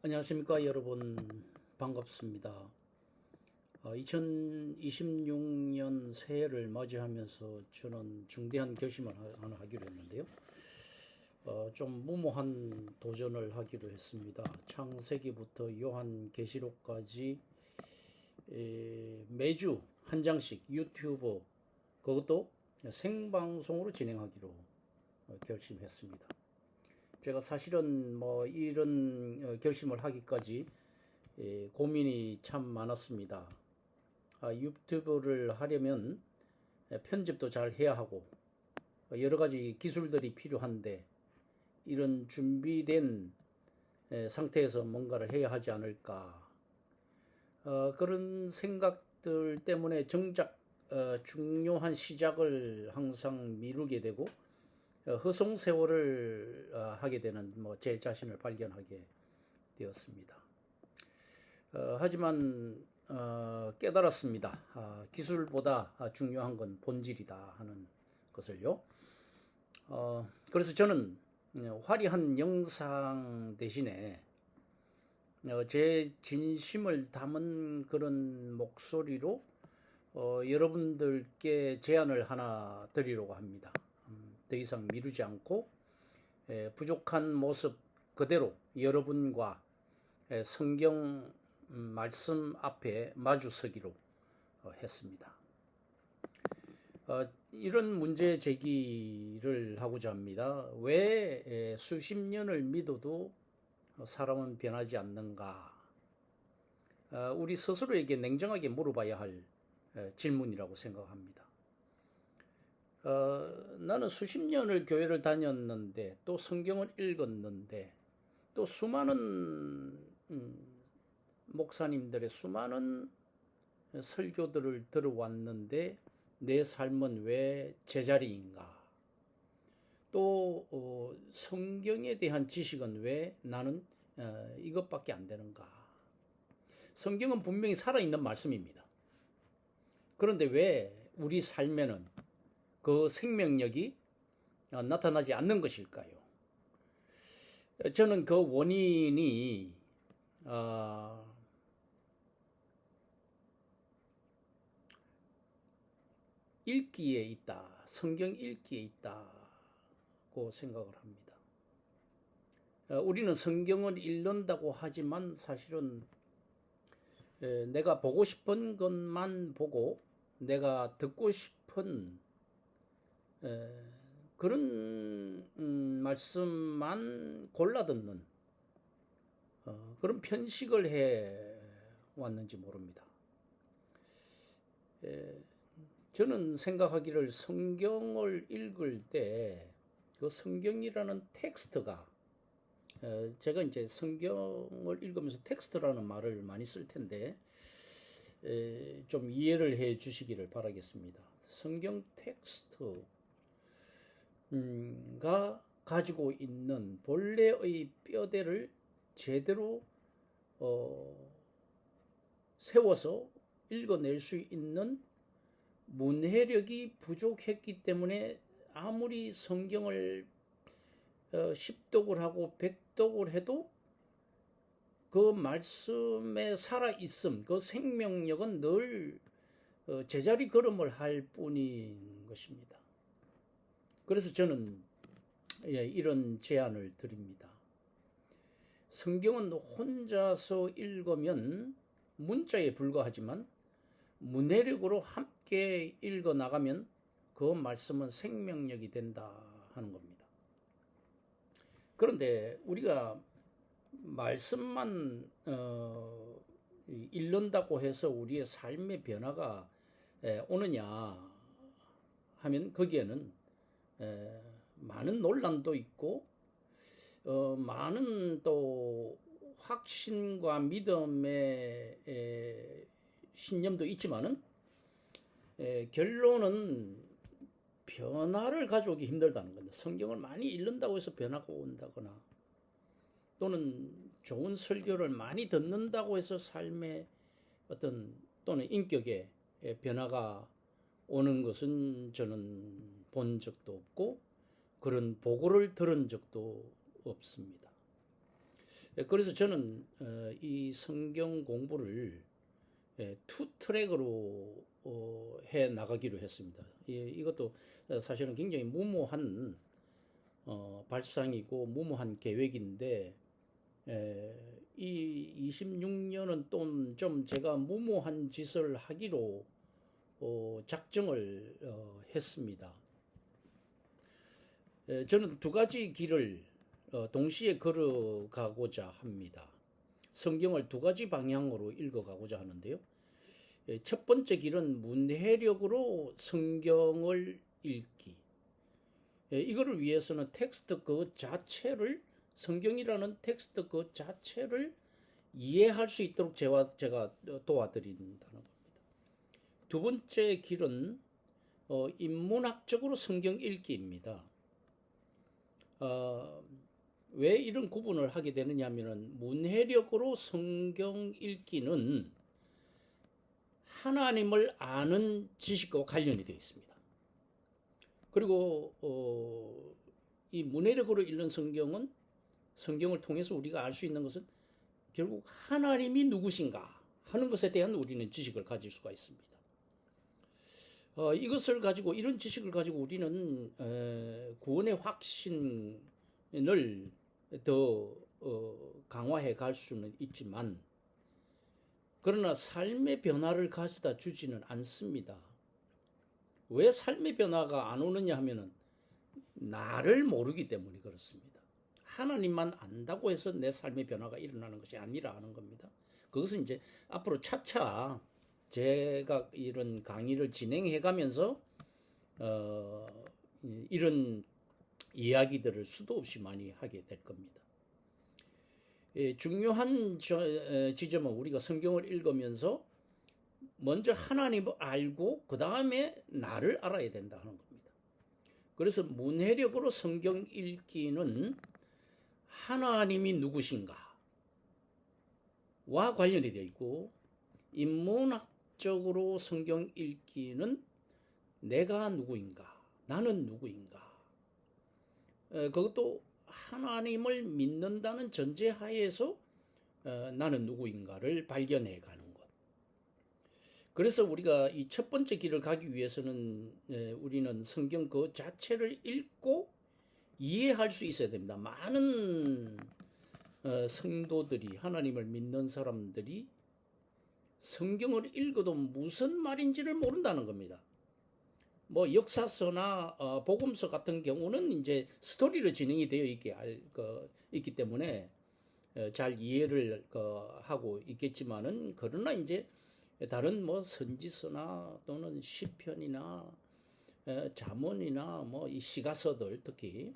안녕하십니까 여러분, 반갑습니다. 2026년 새해를 맞이하면서 저는 중대한 결심을 하나 하기로 했는데요. 좀 무모한 도전을 하기로 했습니다. 창세기부터 요한계시록까지 매주 한 장씩 유튜브, 그것도 생방송으로 진행하기로 결심했습니다. 제가 사실은 이런 결심을 하기까지 고민이 참 많았습니다. 유튜브를 하려면 편집도 잘 해야 하고 여러 가지 기술들이 필요한데, 이런 준비된 상태에서 뭔가를 해야 하지 않을까, 그런 생각들 때문에 정작 중요한 시작을 항상 미루게 되고 허송세월을 하게 되는 제 자신을 발견하게 되었습니다. 하지만 깨달았습니다. 기술보다 중요한 건 본질이다 하는 것을요. 그래서 저는 화려한 영상 대신에 제 진심을 담은 그런 목소리로 여러분들께 제안을 하나 드리려고 합니다. 더 이상 미루지 않고 부족한 모습 그대로 여러분과 성경 말씀 앞에 마주서기로 했습니다. 이런 문제 제기를 하고자 합니다. 왜 수십 년을 믿어도 사람은 변하지 않는가? 우리 스스로에게 냉정하게 물어봐야 할 질문이라고 생각합니다. 나는 수십 년을 교회를 다녔는데, 또 성경을 읽었는데, 또 수많은 목사님들의 수많은 설교들을 들어왔는데 내 삶은 왜 제자리인가? 또 성경에 대한 지식은 왜 나는 이것밖에 안 되는가? 성경은 분명히 살아있는 말씀입니다. 그런데 왜 우리 삶에는 그 생명력이 나타나지 않는 것일까요? 저는 그 원인이 읽기에 있다, 성경 읽기에 있다고 생각을 합니다. 우리는 성경을 읽는다고 하지만 사실은 내가 보고 싶은 것만 보고 내가 듣고 싶은 그런 말씀만 골라 듣는 그런 편식을 해 왔는지 모릅니다. 저는 생각하기를 성경을 읽을 때 그 성경이라는 텍스트가, 제가 이제 성경을 읽으면서 텍스트라는 말을 많이 쓸 텐데 좀 이해를 해 주시기를 바라겠습니다. 성경 텍스트 가 가지고 있는 본래의 뼈대를 제대로 세워서 읽어낼 수 있는 문해력이 부족했기 때문에 아무리 성경을 10독을 하고 100독을 해도 그 말씀에 살아있음, 그 생명력은 늘 제자리 걸음을 할 뿐인 것입니다. 그래서 저는 이런 제안을 드립니다. 성경은 혼자서 읽으면 문자에 불과하지만 문해력으로 함께 읽어 나가면 그 말씀은 생명력이 된다 하는 겁니다. 그런데 우리가 말씀만 읽는다고 해서 우리의 삶의 변화가 오느냐 하면 거기에는 많은 논란도 있고 많은 또 확신과 믿음의 신념도 있지만은 결론은 변화를 가져오기 힘들다는 겁니다. 성경을 많이 읽는다고 해서 변화가 온다거나, 또는 좋은 설교를 많이 듣는다고 해서 삶의 어떤 또는 인격의 변화가 오는 것은 저는 본 적도 없고 그런 보고를 들은 적도 없습니다. 그래서 저는 이 성경 공부를 투 트랙으로 해 나가기로 했습니다. 이것도 사실은 굉장히 무모한 발상이고 무모한 계획인데 이 26년은 또 좀 제가 무모한 짓을 하기로 작정을 했습니다. 저는 두 가지 길을 동시에 걸어가고자 합니다. 성경을 두 가지 방향으로 읽어가고자 하는데요. 첫 번째 길은 문해력으로 성경을 읽기. 이거를 위해서는 텍스트 그 자체를, 성경이라는 텍스트 그 자체를 이해할 수 있도록 제가 도와드린다는 겁니다. 두 번째 길은 인문학적으로 성경 읽기입니다. 왜 이런 구분을 하게 되느냐 하면은 문해력으로 성경 읽기는 하나님을 아는 지식과 관련이 되어 있습니다. 그리고 이 문해력으로 읽는 성경은, 성경을 통해서 우리가 알 수 있는 것은 결국 하나님이 누구신가 하는 것에 대한 우리는 지식을 가질 수가 있습니다. 이것을 가지고, 이런 지식을 가지고 우리는 구원의 확신을 더 강화해 갈 수는 있지만, 그러나 삶의 변화를 가져다 주지는 않습니다. 왜 삶의 변화가 안 오느냐 하면은 나를 모르기 때문에 그렇습니다. 하나님만 안다고 해서 내 삶의 변화가 일어나는 것이 아니라 하는 겁니다. 그것은 이제 앞으로 차차 제가 이런 강의를 진행해 가면서 이런 이야기들을 수도 없이 많이 하게 될 겁니다. 중요한 지점은 우리가 성경을 읽으면서 먼저 하나님을 알고 그 다음에 나를 알아야 된다 하는 겁니다. 그래서 문해력으로 성경 읽기는 하나님이 누구신가 와 관련이 되어 있고, 인문학적으로 성경 읽기는 내가 누구인가, 나는 누구인가, 그것도 하나님을 믿는다는 전제하에서 나는 누구인가를 발견해 가는 것. 그래서 우리가 이 첫 번째 길을 가기 위해서는 우리는 성경 그 자체를 읽고 이해할 수 있어야 됩니다. 많은 성도들이, 하나님을 믿는 사람들이 성경을 읽어도 무슨 말인지를 모른다는 겁니다. 뭐 역사서나 복음서 같은 경우는 이제 스토리로 진행이 되어 있기 때문에 잘 이해를 하고 있겠지만은, 그러나 이제 다른 뭐 선지서나 또는 시편이나 잠언이나 뭐 이 시가서들, 특히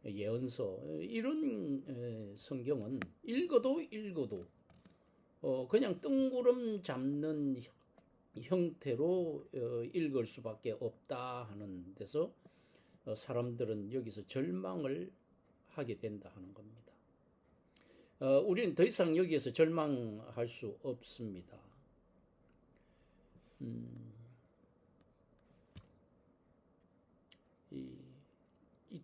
예언서, 이런 성경은 읽어도 그냥 뜬구름 잡는 형태로 읽을 수밖에 없다 하는 데서 사람들은 여기서 절망을 하게 된다 하는 겁니다. 우리는 더 이상 여기에서 절망할 수 없습니다. 이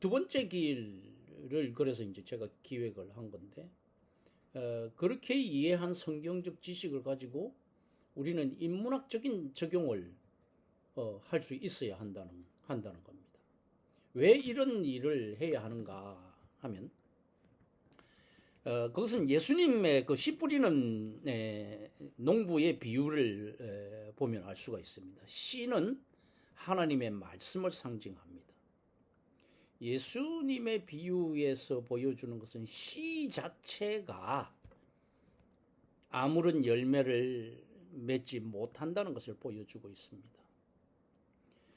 두 번째 길을 그래서 이제 제가 기획을 한 건데, 그렇게 이해한 성경적 지식을 가지고 우리는 인문학적인 적용을 할 수 있어야 한다는 겁니다. 왜 이런 일을 해야 하는가 하면, 그것은 예수님의 그 씨 뿌리는 농부의 비유를 보면 알 수가 있습니다. 씨는 하나님의 말씀을 상징합니다. 예수님의 비유에서 보여주는 것은 씨 자체가 아무런 열매를 맺지 못한다는 것을 보여주고 있습니다.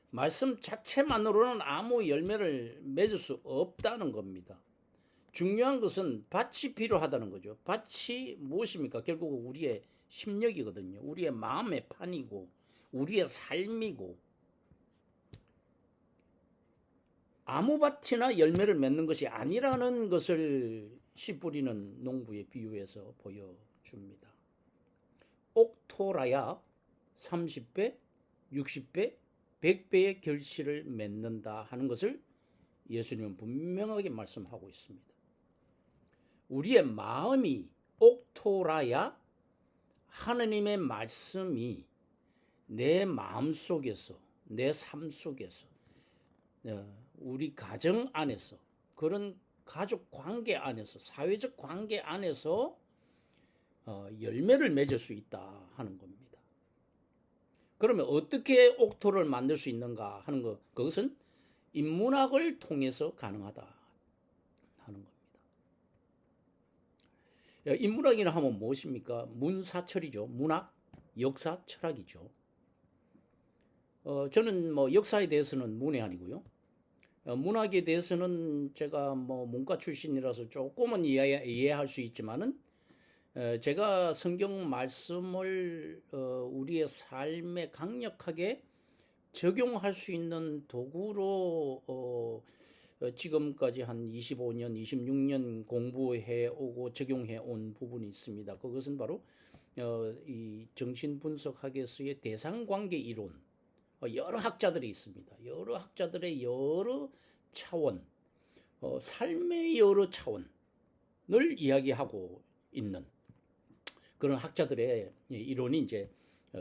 말씀 자체만으로는 아무 열매를 맺을 수 없다는 겁니다. 중요한 것은 밭이 필요하다는 거죠. 밭이 무엇입니까? 결국 우리의 심령이거든요. 우리의 마음의 판이고 우리의 삶이고, 아무 밭이나 열매를 맺는 것이 아니라는 것을 씨 뿌리는 농부의 비유에서 보여줍니다. 옥토라야 30배, 60배, 100배의 결실을 맺는다 하는 것을 예수님은 분명하게 말씀하고 있습니다. 우리의 마음이 옥토라야 하느님의 말씀이 내 마음 속에서, 내 삶 속에서, 우리 가정 안에서, 그런 가족 관계 안에서, 사회적 관계 안에서 열매를 맺을 수 있다 하는 겁니다. 그러면 어떻게 옥토를 만들 수 있는가 하는 것, 그것은 인문학을 통해서 가능하다 하는 겁니다. 인문학이라 하면 무엇입니까? 문사철이죠. 문학, 역사, 철학이죠. 저는 뭐 역사에 대해서는 문외한이고요. 문학에 대해서는 제가 뭐 문과 출신이라서 조금은 이해할 수 있지만은 제가 성경 말씀을 우리의 삶에 강력하게 적용할 수 있는 도구로 지금까지 한 25년, 26년 공부해 오고 적용해 온 부분이 있습니다. 그것은 바로 이 정신분석학에서의 대상관계 이론, 여러 학자들이 있습니다. 여러 학자들의 여러 차원, 삶의 여러 차원을 이야기하고 있는 그런 학자들의 이론이 이제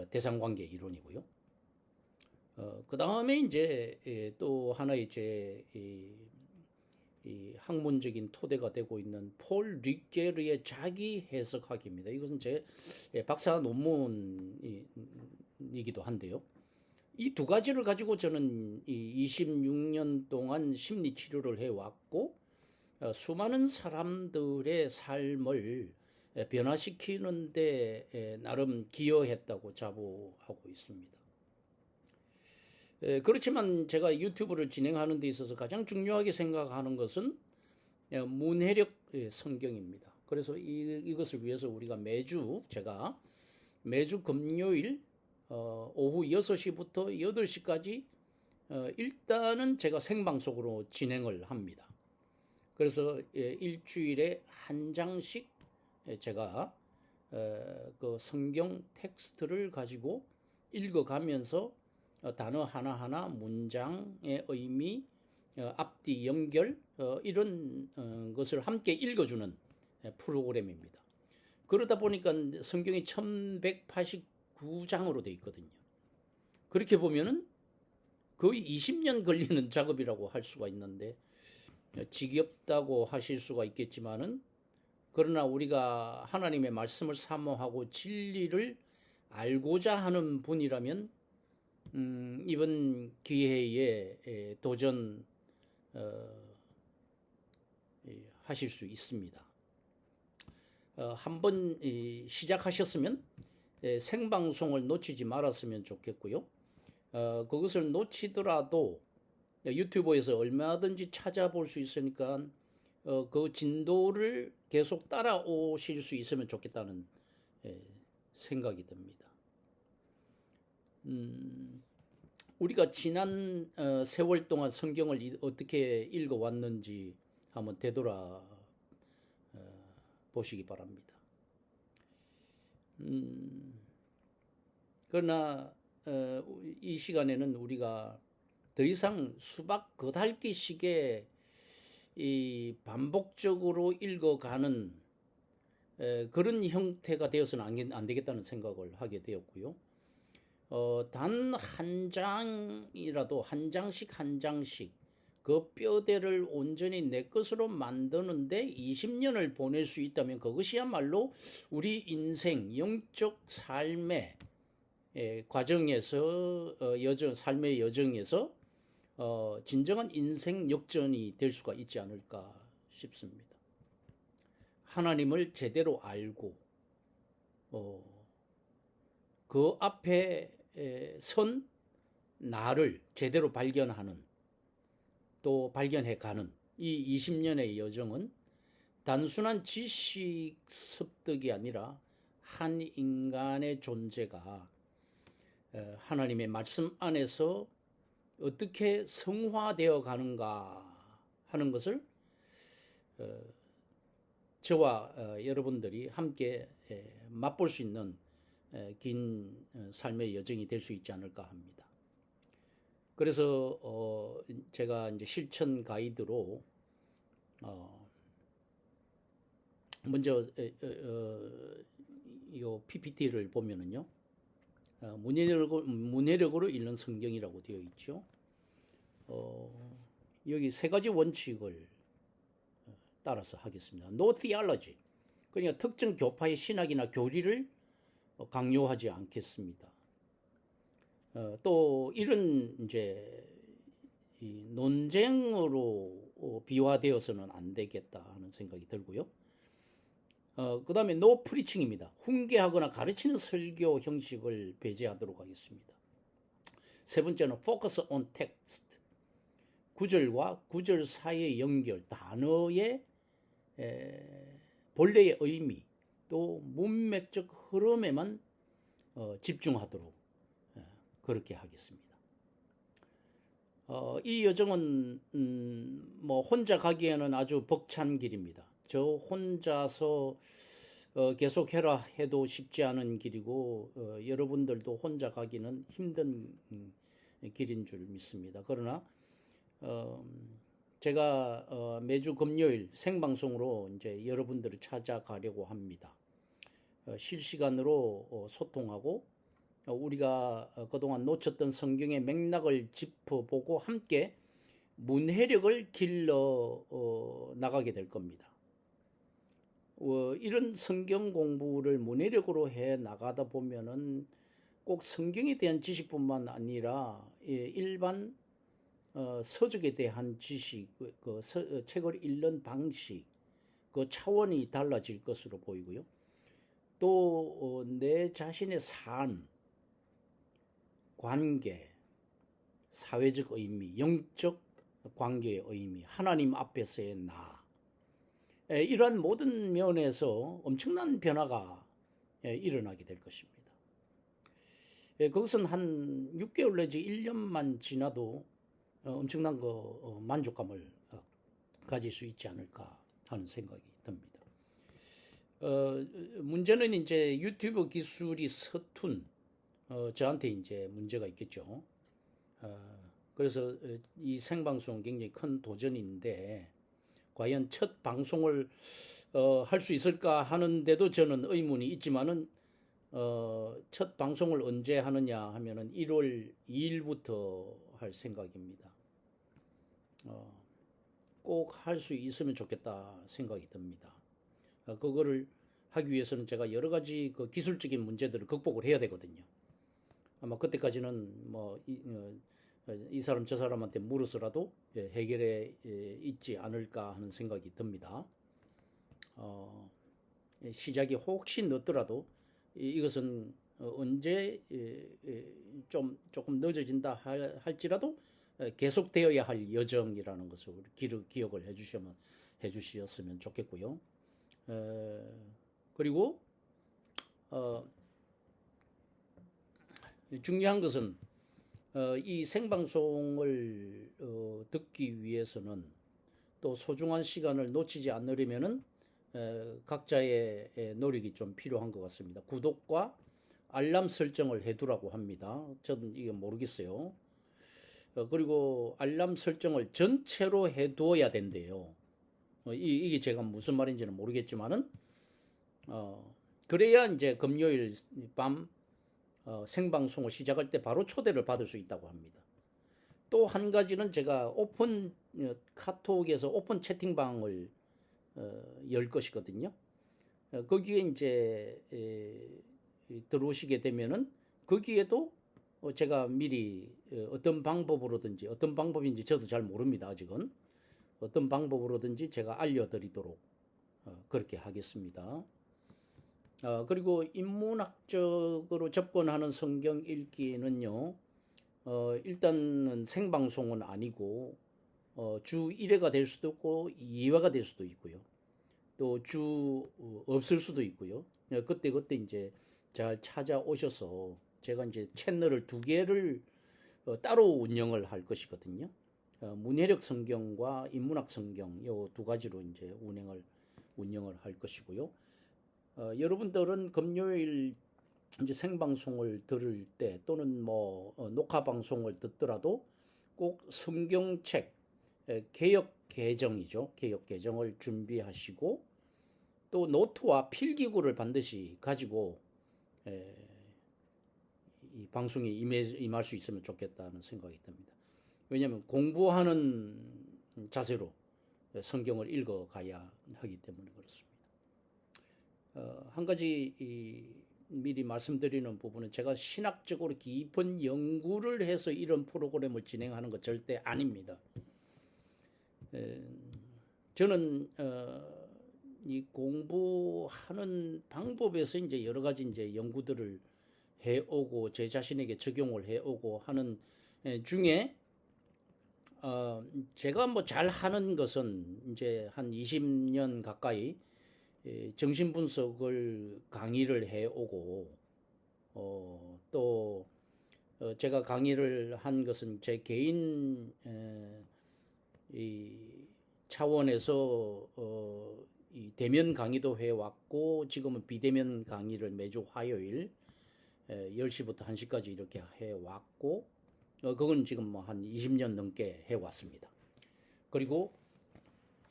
대상관계 이론이고요. 그 다음에 이제 또 하나의 이 학문적인 토대가 되고 있는 폴 리게르의 자기 해석학입니다. 이것은 제 박사 논문이기도 한데요. 이 두 가지를 가지고 저는 26년 동안 심리 치료를 해왔고 수많은 사람들의 삶을 변화시키는데 나름 기여했다고 자부하고 있습니다. 그렇지만 제가 유튜브를 진행하는 데 있어서 가장 중요하게 생각하는 것은 문해력 성경입니다. 그래서 이것을 위해서 우리가 제가 매주 금요일 오후 6시부터 8시까지 일단은 제가 생방송으로 진행을 합니다. 그래서 일주일에 한 장씩 제가 그 성경 텍스트를 가지고 읽어가면서 단어 하나하나, 문장의 의미, 앞뒤 연결 이런 것을 함께 읽어주는 프로그램입니다. 그러다 보니까 성경이 1189장으로 되어 있거든요. 그렇게 보면은 거의 20년 걸리는 작업이라고 할 수가 있는데 지겹다고 하실 수가 있겠지만은 그러나 우리가 하나님의 말씀을 사모하고 진리를 알고자 하는 분이라면 이번 기회에 도전 하실 수 있습니다. 한번 시작하셨으면 생방송을 놓치지 말았으면 좋겠고요. 그것을 놓치더라도 유튜브에서 얼마든지 찾아볼 수 있으니까 그 진도를 계속 따라오실 수 있으면 좋겠다는 생각이 듭니다. 우리가 지난 세월 동안 성경을 어떻게 읽어왔는지 한번 되돌아 보시기 바랍니다. 그러나 이 시간에는 우리가 더 이상 수박 겉핥기식의 이 반복적으로 읽어가는 그런 형태가 되어서는 안 되겠다는 생각을 하게 되었고요. 단 한 장이라도 한 장씩 그 뼈대를 온전히 내 것으로 만드는데 20년을 보낼 수 있다면 그것이야말로 우리 인생 영적 삶의 과정에서 삶의 여정에서 진정한 인생 역전이 될 수가 있지 않을까 싶습니다. 하나님을 제대로 알고 그 앞에 선 나를 제대로 발견하는 또 발견해가는 이 20년의 여정은 단순한 지식 습득이 아니라 한 인간의 존재가 하나님의 말씀 안에서 어떻게 성화되어 가는가 하는 것을 저와 여러분들이 함께 맛볼 수 있는 긴 삶의 여정이 될 수 있지 않을까 합니다. 그래서 제가 이제 실천 가이드로 먼저 이 PPT를 보면은요, 문해력으로 읽는 성경이라고 되어 있죠. 여기 세 가지 원칙을 따라서 하겠습니다. No theology, 그러니까 특정 교파의 신학이나 교리를 강요하지 않겠습니다. 또 이런 이제 이 논쟁으로 비화되어서는 안 되겠다 하는 생각이 들고요. 그 다음에 no preaching입니다. 훈계하거나 가르치는 설교 형식을 배제하도록 하겠습니다. 세 번째는 focus on text, 구절과 구절 사이의 연결, 단어의 본래의 의미, 또 문맥적 흐름에만 집중하도록 그렇게 하겠습니다. 이 여정은 뭐 혼자 가기에는 아주 벅찬 길입니다. 저 혼자서 계속해라 해도 쉽지 않은 길이고 여러분들도 혼자 가기는 힘든 길인 줄 믿습니다. 그러나 제가 매주 금요일 생방송으로 이제 여러분들을 찾아가려고 합니다. 실시간으로 소통하고 우리가 그동안 놓쳤던 성경의 맥락을 짚어보고 함께 문해력을 길러 나가게 될 겁니다. 이런 성경 공부를 문해력으로 해 나가다 보면은 꼭 성경에 대한 지식뿐만 아니라 일반 서적에 대한 지식, 책을 읽는 방식, 그 차원이 달라질 것으로 보이고요. 또 내 자신의 삶, 관계, 사회적 의미, 영적 관계의 의미, 하나님 앞에서의 나, 이러한 모든 면에서 엄청난 변화가 일어나게 될 것입니다. 그것은 한 6개월 내지 1년만 지나도 엄청난 만족감을 가질 수 있지 않을까 하는 생각이 듭니다. 문제는 이제 유튜브 기술이 서툰 저한테 이제 문제가 있겠죠. 그래서 이 생방송 굉장히 큰 도전인데 과연 첫 방송을 할 수 있을까 하는데도 저는 의문이 있지만은 첫 방송을 언제 하느냐 하면은 1월 2일부터 할 생각입니다. 꼭 할 수 있으면 좋겠다 생각이 듭니다. 그거를 하기 위해서는 제가 여러 가지 그 기술적인 문제들을 극복을 해야 되거든요. 아마 그때까지는 뭐 이 사람 저 사람한테 물어서라도 해결해 있지 않을까 하는 생각이 듭니다. 시작이 혹시 늦더라도 이것은 언제 조금 늦어진다 할지라도 계속되어야 할 여정이라는 것을 기억을 해주셨으면 좋겠고요. 그리고 중요한 것은 이 생방송을 듣기 위해서는 또 소중한 시간을 놓치지 않으려면은 각자의 노력이 좀 필요한 것 같습니다. 구독과 알람 설정을 해두라고 합니다. 저는 이게 모르겠어요. 그리고 알람 설정을 전체로 해두어야 된대요. 이게 제가 무슨 말인지는 모르겠지만은 그래야 이제 금요일 밤 생방송을 시작할 때 바로 초대를 받을 수 있다고 합니다. 또 한 가지는 제가 오픈 카톡에서 오픈 채팅방을 열 것이거든요. 거기에 이제 들어오시게 되면은 거기에도 제가 미리 어떤 방법으로든지 어떤 방법인지 저도 잘 모릅니다. 아직은 어떤 방법으로든지 제가 알려드리도록 그렇게 하겠습니다. 그리고 인문학적으로 접근하는 성경 읽기는요, 일단은 생방송은 아니고, 주 1회가 될 수도 있고, 2회가 될 수도 있고요. 또 없을 수도 있고요. 그때 이제 잘 찾아오셔서 제가 이제 채널을 2개를 따로 운영을 할 것이거든요. 문해력 성경과 인문학 성경, 요 2가지로 이제 운영을 할 것이고요. 여러분들은 금요일 이제 생방송을 들을 때 또는 뭐 녹화 방송을 듣더라도 꼭 성경책 개역 개정이죠. 개역 개정을 준비하시고 또 노트와 필기구를 반드시 가지고 이 방송에 임할 수 있으면 좋겠다는 생각이 듭니다. 왜냐하면 공부하는 자세로 성경을 읽어가야 하기 때문에 그렇습니다. 한 가지 미리 말씀드리는 부분은 제가 신학적으로 깊은 연구를 해서 이런 프로그램을 진행하는 것 절대 아닙니다. 저는 이 공부하는 방법에서 이제 여러 가지 이제 연구들을 해오고 제 자신에게 적용을 해오고 하는 중에 제가 뭐 잘하는 것은 이제 한 20년 가까이 정신분석을 강의를 해오고 또 제가 강의를 한 것은 제 개인 이 차원에서 이 대면 강의도 해왔고 지금은 비대면 강의를 매주 화요일 10시부터 1시까지 이렇게 해왔고 그건 지금 뭐 한 20년 넘게 해왔습니다. 그리고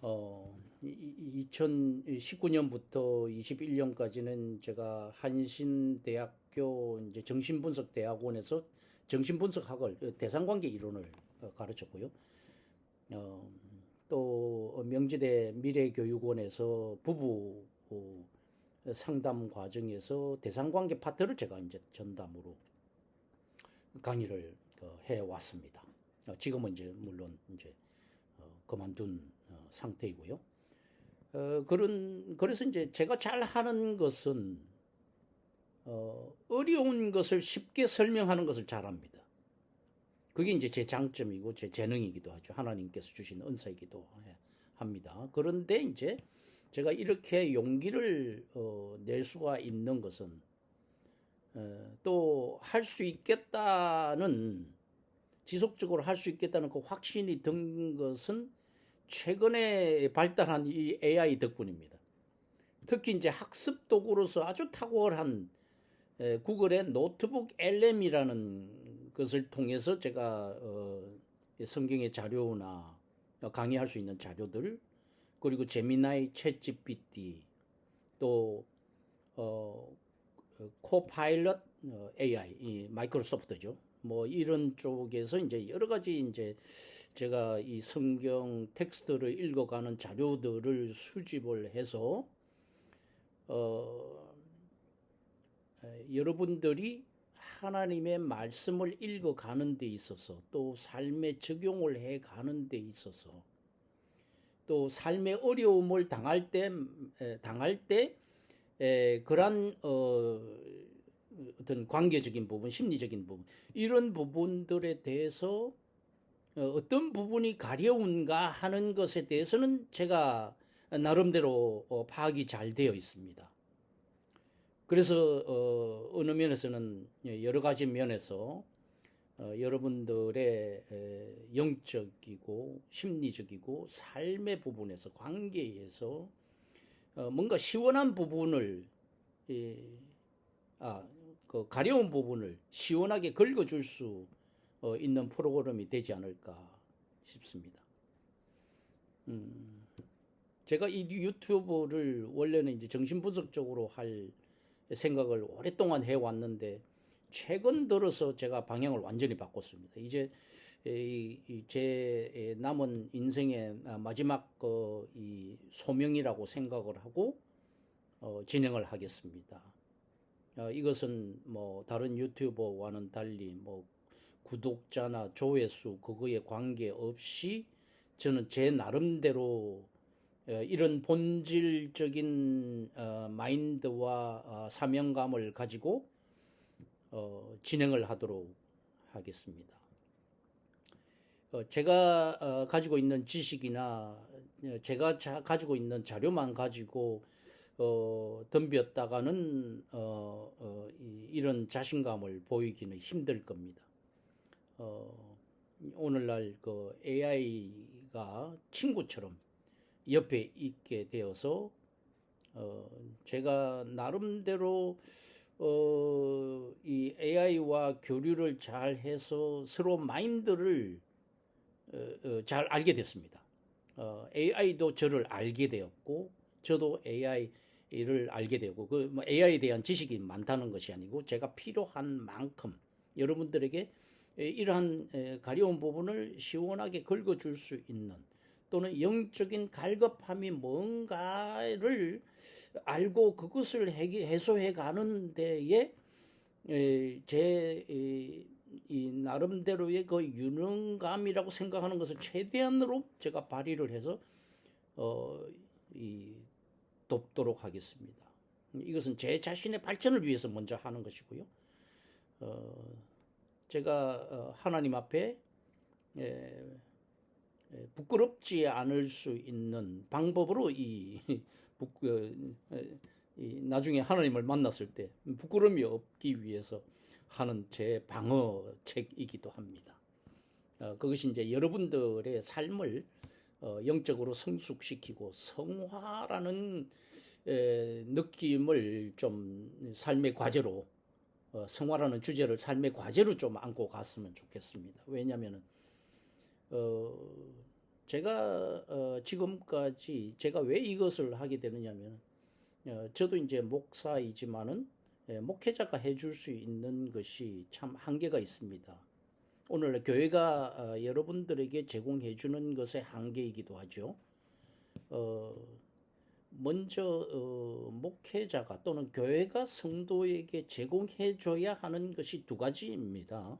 2019년부터 21년까지는 제가 한신대학교 이제 정신분석대학원에서 정신분석학을 대상관계 이론을 가르쳤고요. 또 명지대 미래교육원에서 부부 상담 과정에서 대상관계 파트를 제가 이제 전담으로 강의를 해왔습니다. 지금은 이제 물론 이제 그만둔 상태이고요. 그래서 이제 제가 잘하는 것은 어려운 것을 쉽게 설명하는 것을 잘합니다. 그게 이제 제 장점이고 제 재능이기도 하죠. 하나님께서 주신 은사이기도 합니다. 그런데 이제 제가 이렇게 용기를 낼 수가 있는 것은 또 할 수 있겠다는 지속적으로 할 수 있겠다는 그 확신이 든 것은 최근에 발달한 이 AI 덕분입니다. 특히 이제 학습 도구로서 아주 탁월한 구글의 노트북 LM이라는 것을 통해서 제가 성경의 자료나 강의할 수 있는 자료들 그리고 제미나이, 챗GPT 또 코파일럿 AI 이 마이크로소프트죠. 뭐 이런 쪽에서 이제 여러 가지 이제 제가 이 성경 텍스트를 읽어가는 자료들을 수집을 해서 여러분들이 하나님의 말씀을 읽어가는 데 있어서 또 삶에 적용을 해가는 데 있어서 또 삶의 어려움을 당할 때 그런 어떤 관계적인 부분, 심리적인 부분 이런 부분들에 대해서 어떤 부분이 가려운가 하는 것에 대해서는 제가 나름대로 파악이 잘 되어 있습니다. 그래서 어느 면에서는 여러 가지 면에서 여러분들의 영적이고 심리적이고 삶의 부분에서 관계에서 뭔가 시원한 부분을 그 가려운 부분을 시원하게 긁어줄 수 있는 프로그램이 되지 않을까 싶습니다. 제가 이 유튜브를 원래는 이제 정신분석적으로 할 생각을 오랫동안 해왔는데 최근 들어서 제가 방향을 완전히 바꿨습니다. 이제 제 남은 인생의 마지막 이 소명이라고 생각을 하고 진행을 하겠습니다. 이것은 뭐 다른 유튜버와는 달리 뭐 구독자나 조회수 그거에 관계없이 저는 제 나름대로 이런 본질적인 마인드와 사명감을 가지고 진행을 하도록 하겠습니다. 제가 가지고 있는 지식이나 제가 가지고 있는 자료만 가지고 덤볐다가는 이런 자신감을 보이기는 힘들 겁니다. 오늘날 그 AI가 친구처럼 옆에 있게 되어서 제가 나름대로 이 AI와 교류를 잘 해서 서로 마인드를 잘 알게 됐습니다. AI도 저를 알게 되었고 저도 AI 이를 알게 되고 뭐 AI에 대한 지식이 많다는 것이 아니고 제가 필요한 만큼 여러분들에게 이러한 가려운 부분을 시원하게 긁어줄 수 있는 또는 영적인 갈급함이 뭔가를 알고 그것을 해소해 가는 데에 제 이 나름대로의 그 유능감이라고 생각하는 것을 최대한으로 제가 발휘를 해서 돕도록 하겠습니다. 이것은 제 자신의 발전을 위해서 먼저 하는 것이고요. 제가 하나님 앞에 부끄럽지 않을 수 있는 방법으로 나중에 하나님을 만났을 때 부끄러움이 없기 위해서 하는 제 방어책이기도 합니다. 그것이 이제 여러분들의 삶을 영적으로 성숙시키고 성화라는 느낌을 좀 삶의 과제로 성화라는 주제를 삶의 과제로 좀 안고 갔으면 좋겠습니다. 왜냐하면 제가 지금까지 제가 왜 이것을 하게 되느냐면 저도 이제 목사이지만은 목회자가 해줄 수 있는 것이 참 한계가 있습니다. 오늘 교회가 여러분들에게 제공해 주는 것의 한계이기도 하죠. 먼저 목회자가 또는 교회가 성도에게 제공해 줘야 하는 것이 두 가지입니다.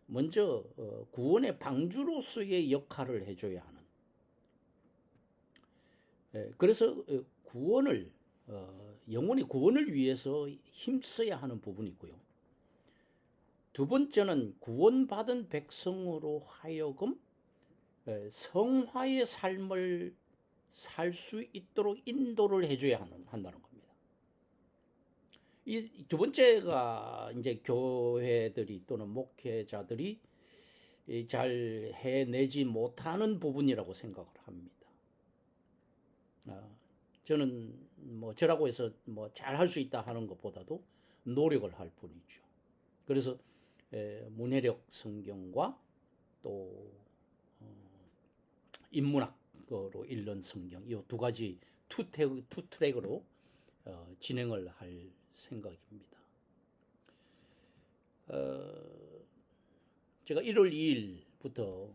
먼저 구원의 방주로서의 역할을 해줘야 하는. 그래서 구원을 영혼의 구원을 위해서 힘써야 하는 부분이 있고요. 두 번째는 구원받은 백성으로 하여금 성화의 삶을 살 수 있도록 인도를 해줘야 한다는 겁니다. 이 두 번째가 이제 교회들이 또는 목회자들이 잘 해내지 못하는 부분이라고 생각을 합니다. 저는 뭐 저라고 해서 뭐 잘 할 수 있다 하는 것보다도 노력을 할 뿐이죠. 그래서 문해력 성경과 또 인문학으로 읽는 성경 이 두 가지 투 트랙으로 진행을 할 생각입니다. 제가 1월 2일부터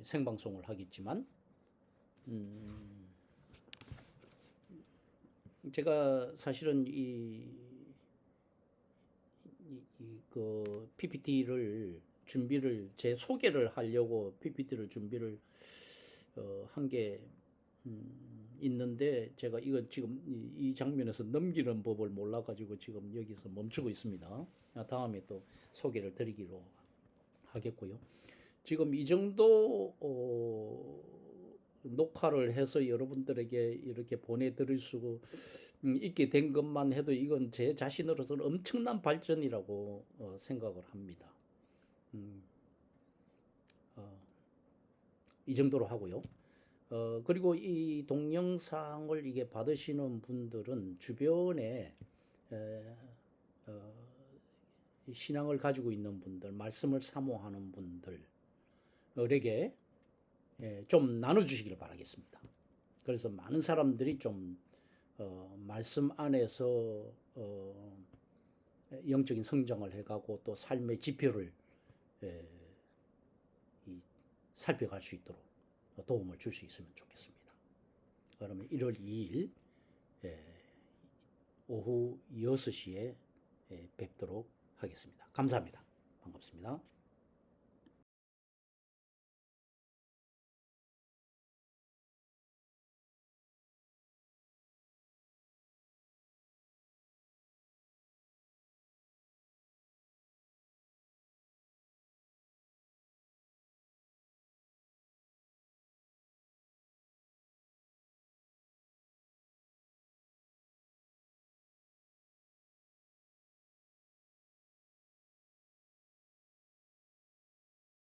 생방송을 하겠지만 제가 사실은 그 PPT를 준비를 제 소개를 하려고 PPT를 준비를 한 게 있는데 제가 이건 지금 이 장면에서 넘기는 법을 몰라가지고 지금 여기서 멈추고 있습니다. 다음에 또 소개를 드리기로 하겠고요. 지금 이 정도 녹화를 해서 여러분들에게 이렇게 보내드릴 수 있게 된 것만 해도 이건 제 자신으로서는 엄청난 발전이라고 생각을 합니다. 이 정도로 하고요. 그리고 이 동영상을 이게 받으시는 분들은 주변에 신앙을 가지고 있는 분들, 말씀을 사모하는 분들에게 좀 나눠주시기를 바라겠습니다. 그래서 많은 사람들이 좀 말씀 안에서 영적인 성장을 해가고 또 삶의 지표를 살펴갈 수 있도록 도움을 줄 수 있으면 좋겠습니다. 그러면 1월 2일 오후 6시에 뵙도록 하겠습니다. 감사합니다. 반갑습니다.